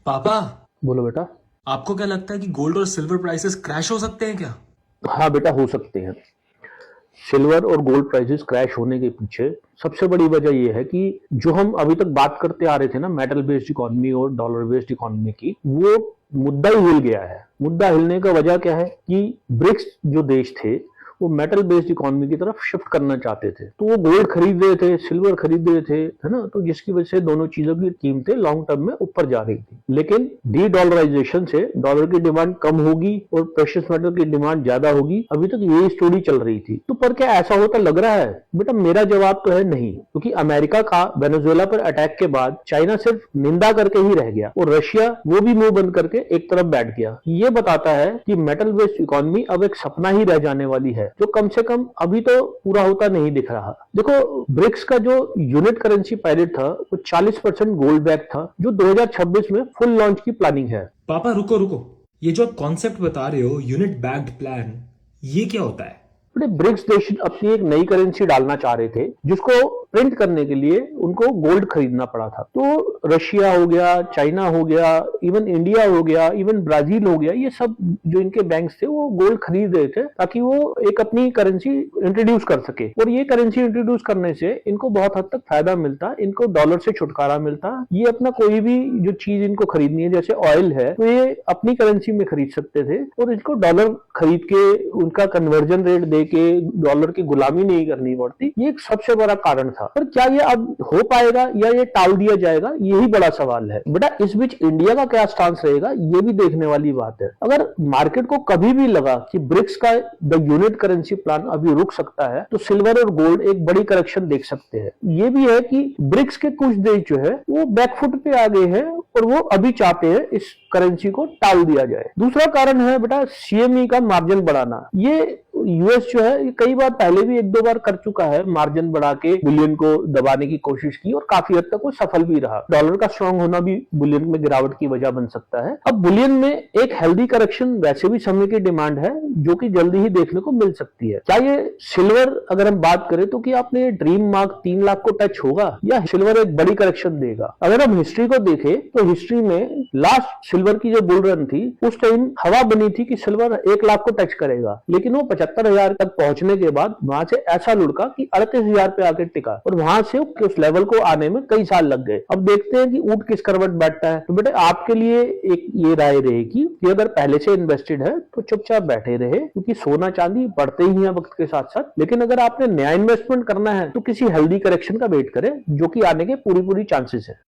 पापा, बोलो बेटा। आपको क्या लगता है कि गोल्ड और सिल्वर प्राइसेस क्रैश हो सकते हैं क्या? हाँ बेटा, हो सकते हैं। सिल्वर और गोल्ड प्राइसेस क्रैश होने के पीछे सबसे बड़ी वजह यह है कि जो हम अभी तक बात करते आ रहे थे ना, मेटल बेस्ड इकोनॉमी और डॉलर बेस्ड इकोनॉमी की, वो मुद्दा ही हिल गया है। मुद्दा हिलने का वजह क्या है कि ब्रिक्स जो देश थे वो मेटल बेस्ड इकोनॉमी की तरफ शिफ्ट करना चाहते थे, तो वो गोल्ड खरीद रहे थे, सिल्वर खरीद रहे थे, है ना। तो जिसकी वजह से दोनों चीजों की कीमतें लॉन्ग टर्म में ऊपर जा रही थी। लेकिन डी डॉलराइजेशन से डॉलर की डिमांड कम होगी और प्रेशियस मेटल की डिमांड ज्यादा होगी। अभी तक यही स्टोरी चल रही थी। तो पर क्या ऐसा होता लग रहा है? बेटा मेरा जवाब तो है नहीं, क्योंकि अमेरिका का वेनेजुएला पर अटैक के बाद चाइना सिर्फ निंदा करके ही रह गया और रशिया वो भी मुंह बंद करके एक तरफ बैठ गया। ये बताता है कि मेटल बेस्ड इकोनॉमी अब एक सपना ही रह जाने वाली है, जो कम से कम अभी तो पूरा होता नहीं दिख रहा। देखो, ब्रिक्स का जो यूनिट करेंसी पायलट था वो 40% गोल्ड बैक था, जो 2026 में फुल लॉन्च की प्लानिंग है। पापा रुको रुको, ये जो आप कॉन्सेप्ट बता रहे हो यूनिट बैक्ड प्लान, ये क्या होता है? बड़े ब्रिक्स देश अपनी एक नई करेंसी डालना चाह रहे थे, जिसको प्रिंट करने के लिए उनको गोल्ड खरीदना पड़ा था। तो रशिया हो गया, चाइना हो गया, इवन इंडिया हो गया, इवन ब्राजील हो गया, ये सब जो इनके बैंक्स थे वो गोल्ड खरीद रहे थे ताकि वो एक अपनी करेंसी इंट्रोड्यूस कर सके। और ये करेंसी इंट्रोड्यूस करने से इनको बहुत हद तक फायदा मिलता, इनको डॉलर से छुटकारा मिलता। ये अपना कोई भी जो चीज इनको खरीदनी है, जैसे ऑयल है, तो ये अपनी करेंसी में खरीद सकते थे और इसको डॉलर खरीद के उनका कन्वर्जन रेट दे के डॉलर की गुलामी नहीं करनी पड़ती। ये एक सबसे बड़ा कारण था। पर क्या ये अब हो पाएगा या ये टाल दिया जाएगा, यही बड़ा सवाल है। बेटा इस बीच इंडिया का क्या स्टांस रहेगा, ये भी देखने वाली बात है। अगर मार्केट को कभी भी लगा कि ब्रिक्स का द यूनिट करेंसी प्लान अभी रुक सकता है, तो सिल्वर और गोल्ड एक बड़ी करेक्शन देख सकते हैं। ये भी है कि ब्रिक्स के कुछ देश जो है वो बैकफुट पे आ गए हैं और वो अभी चाहते हैं इस करेंसी को टाल दिया जाए। दूसरा कारण है बेटा सीएमई का मार्जिन बढ़ाना। ये यूएस जो है कई बार पहले भी एक दो बार कर चुका है, मार्जिन बढ़ा के बुलियन को दबाने की कोशिश की और काफी हद तक वो सफल भी रहा। डॉलर का स्ट्रांग होना भी बुलियन में गिरावट की वजह बन सकता है। अब बुलियन में एक हेल्दी करेक्शन वैसे भी समय की डिमांड है, जो कि जल्दी ही देखने को मिल सकती है। क्या ये सिल्वर अगर हम बात करें तो कि आपने ड्रीम मार्क 3 लाख को टच होगा या सिल्वर एक बड़ी करेक्शन देगा? अगर हम हिस्ट्री को देखें तो हिस्ट्री में लास्ट सिल्वर की जो बुल रन थी उस टाइम हवा बनी थी कि सिल्वर 1 लाख को टच करेगा, लेकिन वो 75,000 तक पहुंचने के बाद वहां से ऐसा लुढ़का कि 38,000 पे आके टिका और वहां से उस लेवल को आने में कई साल लग गए। अब देखते हैं कि ऊंट किस करवट बैठता है। तो बेटे आपके लिए एक ये राय रहेगी कि अगर पहले से इन्वेस्टेड है तो चुपचाप बैठे रहे, क्योंकि सोना चांदी बढ़ते ही है वक्त के साथ साथ। लेकिन अगर आपने नया इन्वेस्टमेंट करना है तो किसी हेल्दी करेक्शन का वेट करें, जो कि आने के पूरी पूरी चांसेस है।